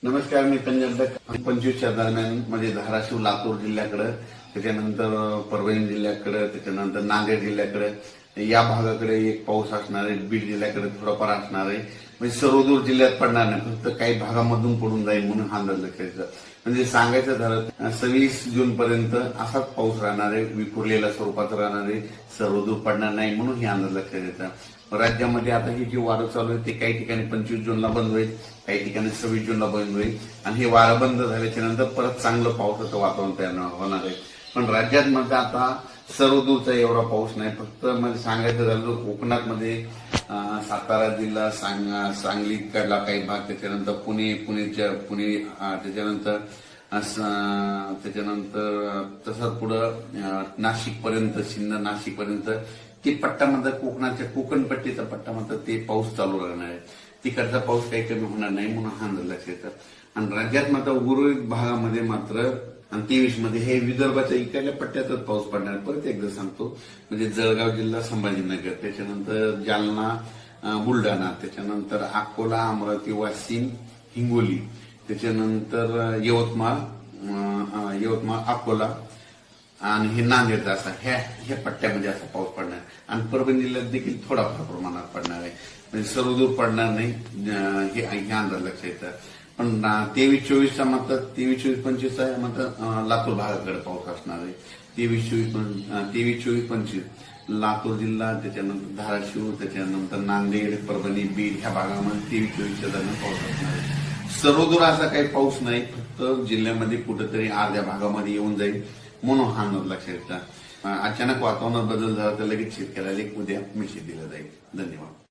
नमस्कार, मी पंजाब 25च्या दरम्यान म्हणजे धाराशिव लातूर जिल्ह्याकडे, त्याच्यानंतर परभणी जिल्ह्याकडे, त्याच्यानंतर नांदेड जिल्ह्याकडे, या भागाकडे एक पाऊस असणार आहे. बीड जिल्ह्याकडे थोडाफार असणार आहे. म्हणजे सर्वदूर जिल्ह्यात पडणार नाही, फक्त काही भागामधून पडून जाईल म्हणून हा अंदाज लक्षायचा. म्हणजे सांगायचं झालं 26 जून पर्यंत असाच पाऊस राहणार आहे, विखुरलेल्या स्वरूपात राहणार आहे, सर्वदूर पडणार नाही म्हणून हे अंदाज लक्षात येतात. राज्यामध्ये आता ही जी वारं चालू आहे ते काही ठिकाणी 25 जूनला बंद होईल, काही ठिकाणी 26 जूनला बंद होईल आणि हे वारं बंद झाल्याच्या नंतर परत चांगलं पावसाचं वातावरण तयार होणार आहे. पण राज्यात मध्ये आता सर्वदूरचा एवढा पाऊस नाही. फक्त म्हणजे सांगायचं झालं तर कोकणात मध्ये सातारा जिल्हा, सांगलीकडला काही भाग, त्याच्यानंतर पुणे, त्याच्यानंतर तसंच पुढं नाशिक पर्यंत, सिन्नर नाशिक पर्यंत ते पट्ट्यामध्ये कोकणाच्या कोकणपट्टीचा पट्टा मात्र ते पाऊस चालू राहणार आहे. तिकडचा पाऊस काही कमी होणार नाही म्हणून हा अंदाज लक्षात येतात. आणि राज्यात मात्र उर्वरित भागामध्ये मात्र 23 मध्ये हे विदर्भाच्या इकडल्या पट्ट्यातच पाऊस पडणार. परत एकदा सांगतो, म्हणजे जळगाव जिल्हा, संभाजीनगर, त्याच्यानंतर जालना, बुलढाणा, त्याच्यानंतर अकोला, अमरावती, वाशिम, हिंगोली, त्याच्यानंतर यवतमाळ, अकोला आणि हे नांदेड असा ह्या पट्ट्यामध्ये असा पाऊस पडणार. आणि परभणी जिल्ह्यात देखील थोडाफार प्रमाणात पडणार आहे. म्हणजे सर्वदूर पडणार नाही हे अंदाज लक्षात येतात. पण 23-24चा मात्र 23-24-25 आहे मात्र लातूर भागाकडे पाऊस असणार आहे. 23-24-25 लातूर जिल्हा, त्याच्यानंतर धाराशिव, त्याच्यानंतर नांदेड, परभणी, बीड ह्या भागामध्ये 23-24च्या दरम्यान पाऊस असणार आहे. सर्वदूर असा काही पाऊस नाही, फक्त जिल्ह्यामध्ये कुठेतरी अर्ध्या भागामध्ये येऊन जाईल म्हणून हा अंदाज लक्षात येतात. अचानक वातावरणात बदल झाला तर लगेच शेतकऱ्याला एक उद्या मेसेज दिला जाईल. धन्यवाद.